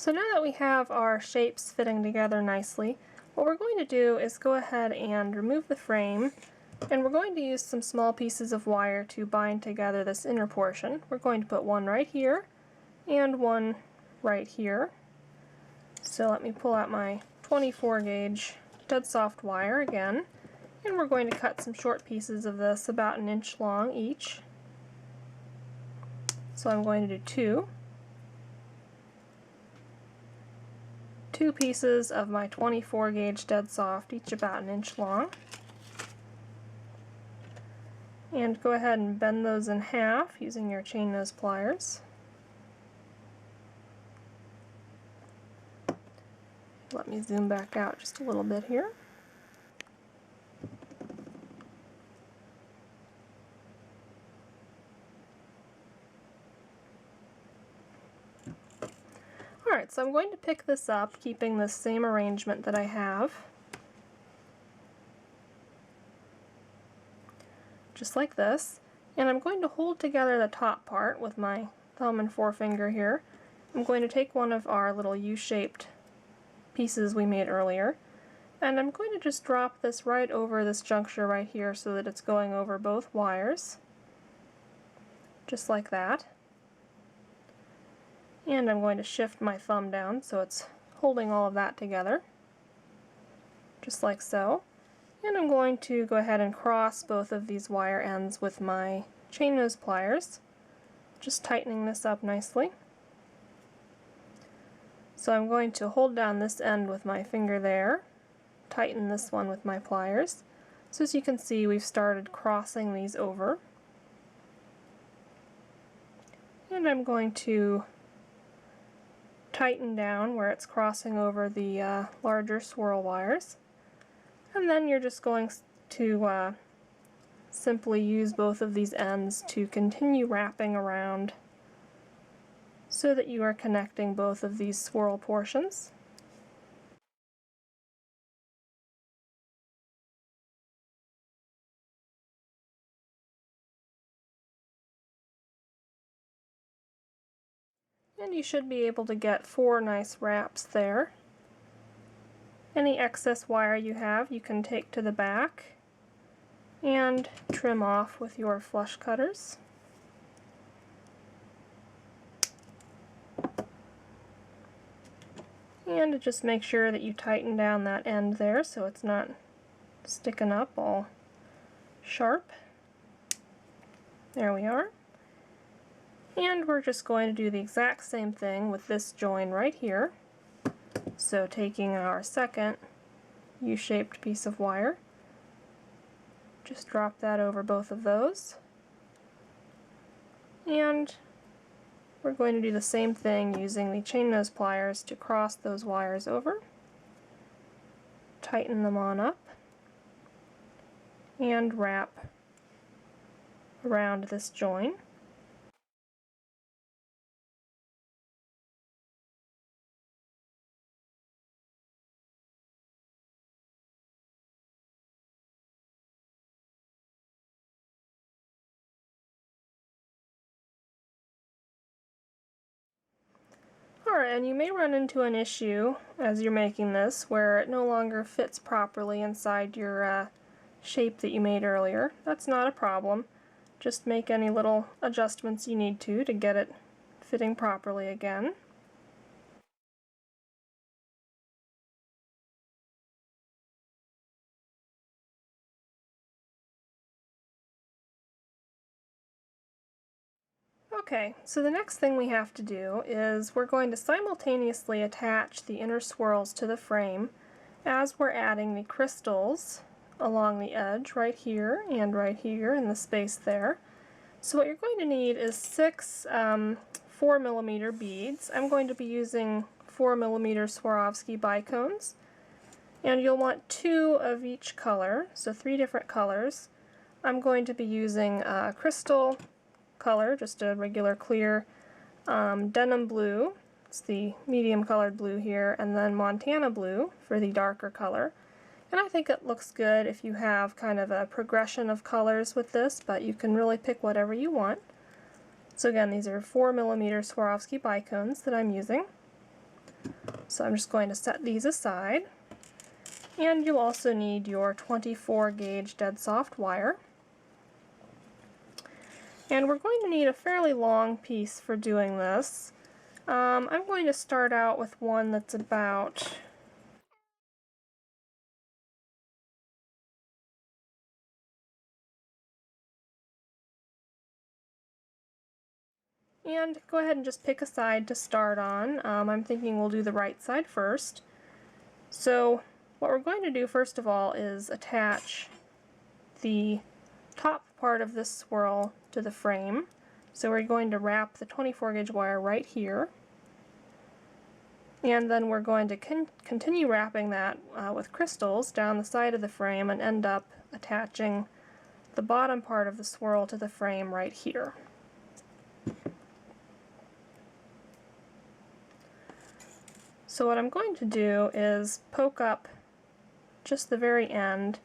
So now that we have our shapes fitting together nicely, what we're going to do is go ahead and remove the frame, and we're going to use some small pieces of wire to bind together this inner portion. We're going to put one right here and one right here. So let me pull out my 24 gauge dead soft wire again, and we're going to cut some short pieces of this about 1 inch long each. So I'm going to do two pieces of my 24 gauge dead soft, each about 1 inch long. And go ahead and bend those in half using your chain nose pliers. Let me zoom back out just a little bit here. Alright, so I'm going to pick this up, keeping the same arrangement that I have. Just like this. And I'm going to hold together the top part with my thumb and forefinger here. I'm going to take one of our little U-shaped pieces we made earlier, and I'm going to just drop this right over this juncture right here so that it's going over both wires. Just like that. And I'm going to shift my thumb down so it's holding all of that together, just like so. And I'm going to go ahead and cross both of these wire ends with my chain nose pliers, just tightening this up nicely. So I'm going to hold down this end with my finger there, tighten this one with my pliers. So as you can see, we've started crossing these over. And I'm going to tighten down where it's crossing over the larger swirl wires. And then you're just going to simply use both of these ends to continue wrapping around so that you are connecting both of these swirl portions. And you should be able to get 4 nice wraps there. Any excess wire you have, you can take to the back and trim off with your flush cutters. And just make sure that you tighten down that end there so it's not sticking up all sharp. There we are. And we're just going to do the exact same thing with this join right here. So taking our second U-shaped piece of wire, just drop that over both of those. And we're going to do the same thing using the chain nose pliers to cross those wires over, tighten them on up, and wrap around this join. Alright, and you may run into an issue as you're making this where it no longer fits properly inside your shape that you made earlier. That's not a problem. Just make any little adjustments you need to get it fitting properly again. Okay, so the next thing we have to do is we're going to simultaneously attach the inner swirls to the frame as we're adding the crystals along the edge right here and right here in the space there. So what you're going to need is 6 4mm beads. I'm going to be using 4mm Swarovski bicones, and you'll want 2 of each color, so 3 different colors. I'm going to be using crystal color, just a regular clear denim blue, it's the medium colored blue here, and then Montana blue for the darker color. And I think it looks good if you have kind of a progression of colors with this, but you can really pick whatever you want. So again, these are 4mm Swarovski bicones that I'm using. So I'm just going to set these aside. And you'll also need your 24 gauge dead soft wire. And we're going to need a fairly long piece for doing this. I'm going to start out with one that's about and go ahead and just pick a side to start on. I'm thinking we'll do the right side first. So what we're going to do first of all is attach the top part of this swirl to the frame. So we're going to wrap the 24 gauge wire right here, and then we're going to continue wrapping that with crystals down the side of the frame and end up attaching the bottom part of the swirl to the frame right here. So what I'm going to do is poke up just the very end,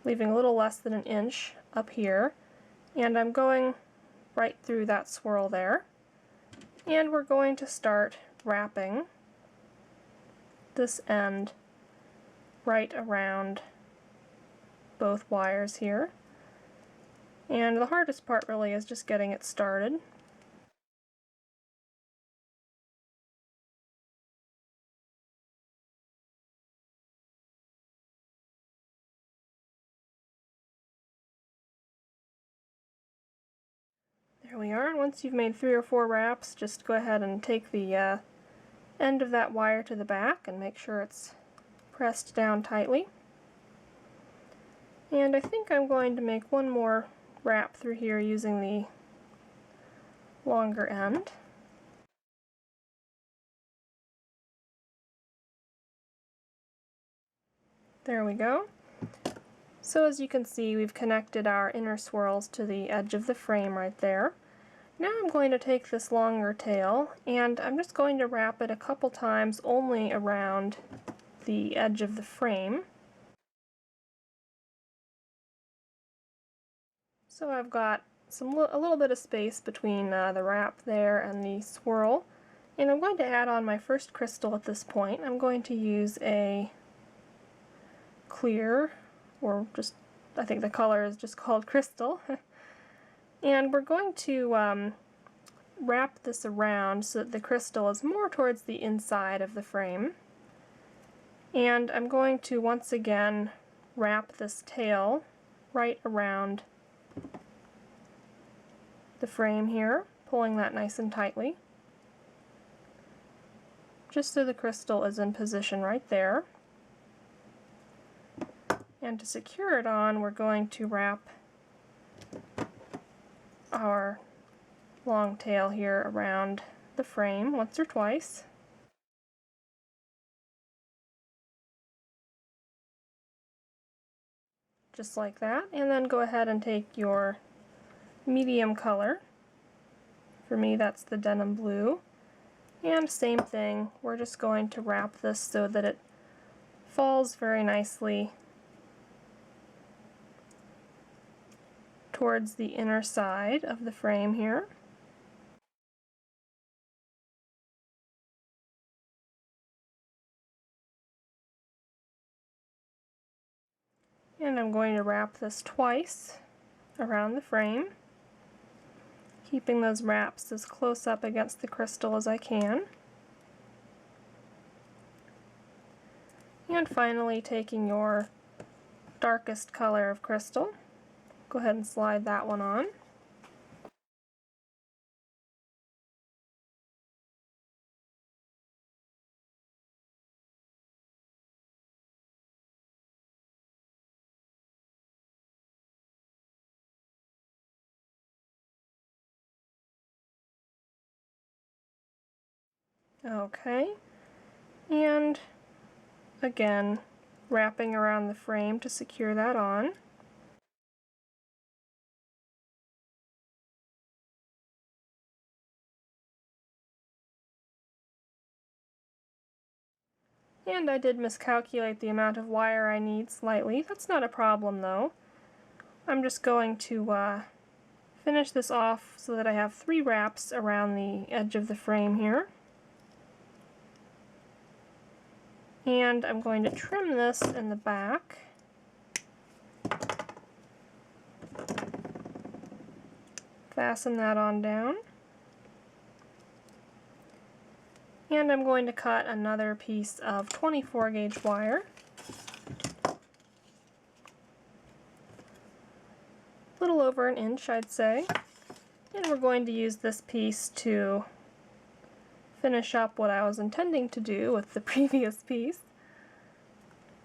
leaving a little less than an inch up here, and I'm going right through that swirl there, and we're going to start wrapping this end right around both wires here. And the hardest part really is just getting it started. There we are. Once you've made 3 or 4 wraps, just go ahead and take the end of that wire to the back and make sure it's pressed down tightly. And I think I'm going to make one more wrap through here using the longer end. There we go. So as you can see, we've connected our inner swirls to the edge of the frame right there. Now I'm going to take this longer tail and I'm just going to wrap it a couple times only around the edge of the frame. So I've got a little bit of space between the wrap there and the swirl, and I'm going to add on my first crystal at this point. I'm going to use a clear, or just, I think the color is just called crystal. And we're going to wrap this around so that the crystal is more towards the inside of the frame. And I'm going to once again wrap this tail right around the frame here, pulling that nice and tightly, just so the crystal is in position right there. And to secure it on, we're going to wrap our long tail here around the frame once or twice. Just like that, and then go ahead and take your medium color. For me, that's the denim blue. And same thing, we're just going to wrap this so that it falls very nicely towards the inner side of the frame here. And I'm going to wrap this twice around the frame, keeping those wraps as close up against the crystal as I can. And finally, taking your darkest color of crystal, go ahead and slide that one on. Okay, and again, wrapping around the frame to secure that on. And I did miscalculate the amount of wire I need slightly. That's not a problem though. I'm just going to finish this off so that I have 3 wraps around the edge of the frame here. And I'm going to trim this in the back. Fasten that on down. And I'm going to cut another piece of 24 gauge wire. A little over an inch, I'd say. And we're going to use this piece to finish up what I was intending to do with the previous piece.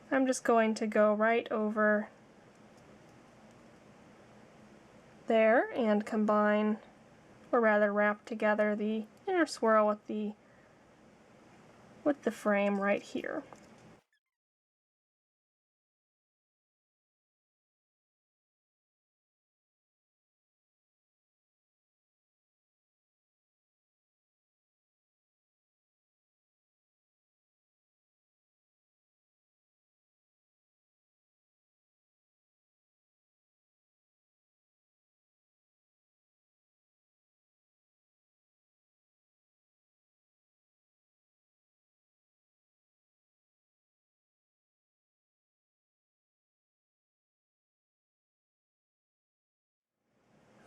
I'm just going to go right over there and combine, or rather wrap together, the inner swirl with the frame right here.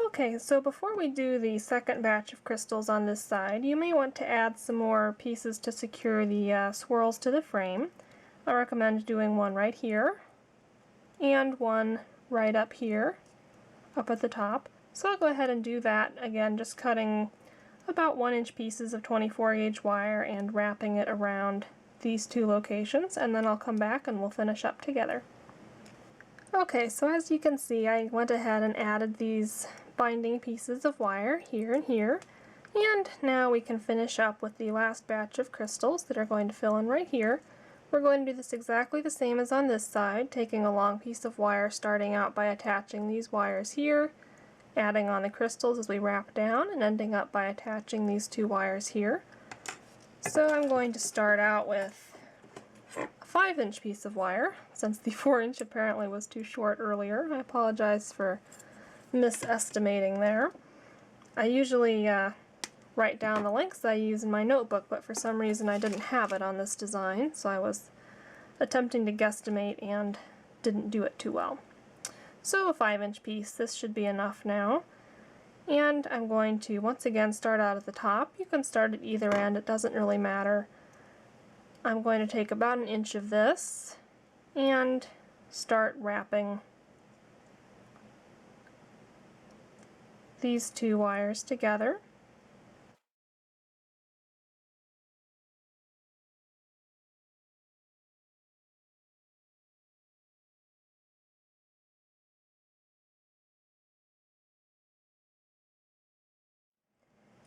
Okay, so before we do the second batch of crystals on this side, you may want to add some more pieces to secure the swirls to the frame. I recommend doing one right here, and one right up here, up at the top. So I'll go ahead and do that again, just cutting about 1-inch pieces of 24 gauge wire and wrapping it around these two locations, and then I'll come back and we'll finish up together. Okay, so as you can see, I went ahead and added these binding pieces of wire here and here, and now we can finish up with the last batch of crystals that are going to fill in right here. We're going to do this exactly the same as on this side, taking a long piece of wire, starting out by attaching these wires here, adding on the crystals as we wrap down, and ending up by attaching these two wires here. So I'm going to start out with a 5-inch piece of wire, since the 4-inch apparently was too short earlier. I apologize for misestimating there. I usually write down the lengths I use in my notebook, but for some reason I didn't have it on this design, so I was attempting to guesstimate and didn't do it too well. So a 5-inch piece, this should be enough now. And I'm going to once again start out at the top. You can start at either end, it doesn't really matter. I'm going to take about 1 inch of this and start wrapping these two wires together.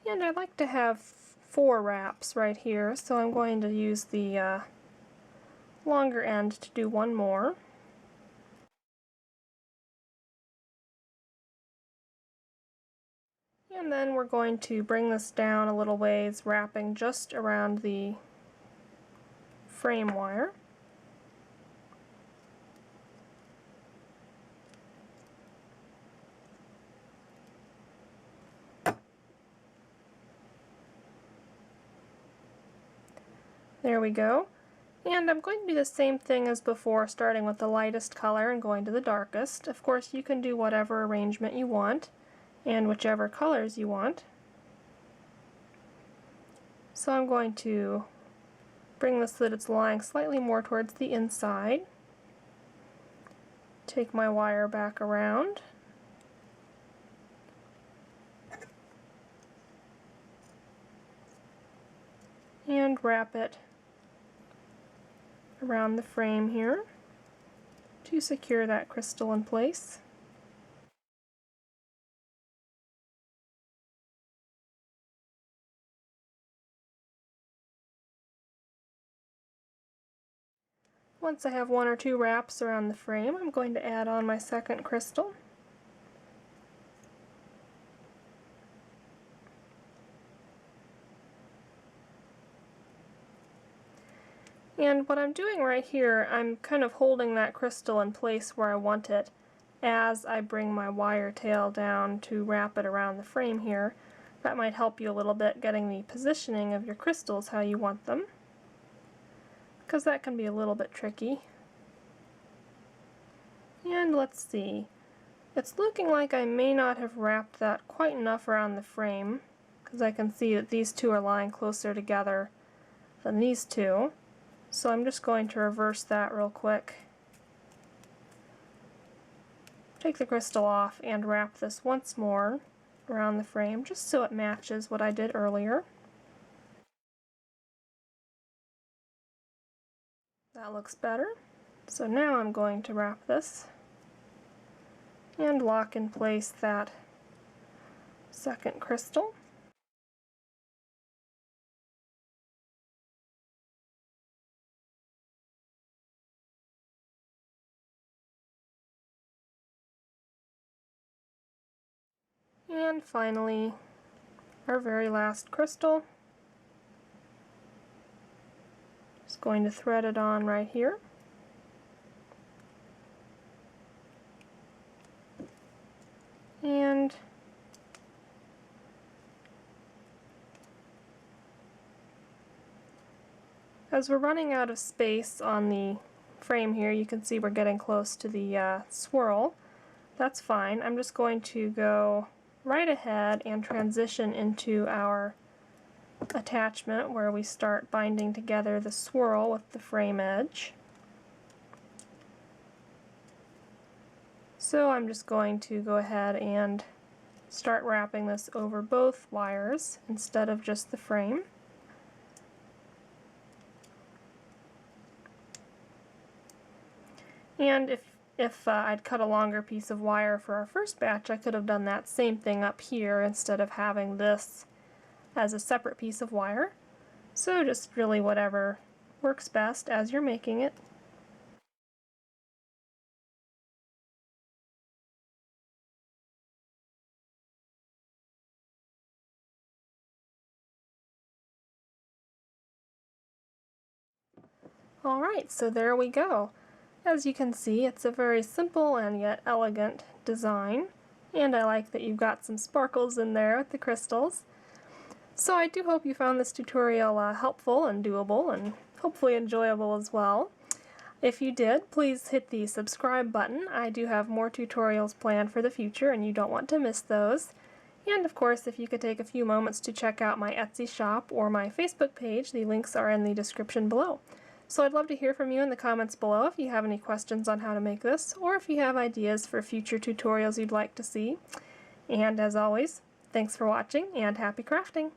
And I'd like to have 4 wraps right here, so I'm going to use the longer end to do one more. And then we're going to bring this down a little ways, wrapping just around the frame wire. There we go. And I'm going to do the same thing as before, starting with the lightest color and going to the darkest. Of course, you can do whatever arrangement you want and whichever colors you want. So I'm going to bring this so that it's lying slightly more towards the inside. Take my wire back around. And wrap it around the frame here to secure that crystal in place. Once I have 1 or 2 wraps around the frame, I'm going to add on my second crystal. And what I'm doing right here, I'm kind of holding that crystal in place where I want it as I bring my wire tail down to wrap it around the frame here. That might help you a little bit getting the positioning of your crystals how you want them. because that can be a little bit tricky. And let's see. It's looking like I may not have wrapped that quite enough around the frame, because I can see that these two are lying closer together than these two. So I'm just going to reverse that real quick. Take the crystal off and wrap this once more around the frame, just so it matches what I did earlier. That looks better. So now I'm going to wrap this and lock in place that second crystal. And finally, our very last crystal. Just going to thread it on right here. And as we're running out of space on the frame here, you can see we're getting close to the swirl. That's fine. I'm just going to go right ahead and transition into our attachment where we start binding together the swirl with the frame edge. So I'm just going to go ahead and start wrapping this over both wires instead of just the frame. And if I'd cut a longer piece of wire for our first batch, I could have done that same thing up here instead of having this as a separate piece of wire. So just really whatever works best as you're making it. Alright, so there we go. As you can see, it's a very simple and yet elegant design, and I like that you've got some sparkles in there with the crystals. So I do hope you found this tutorial helpful and doable and hopefully enjoyable as well. If you did, please hit the subscribe button. I do have more tutorials planned for the future and you don't want to miss those. And of course, if you could take a few moments to check out my Etsy shop or my Facebook page, the links are in the description below. So I'd love to hear from you in the comments below if you have any questions on how to make this, or if you have ideas for future tutorials you'd like to see. And as always, thanks for watching and happy crafting!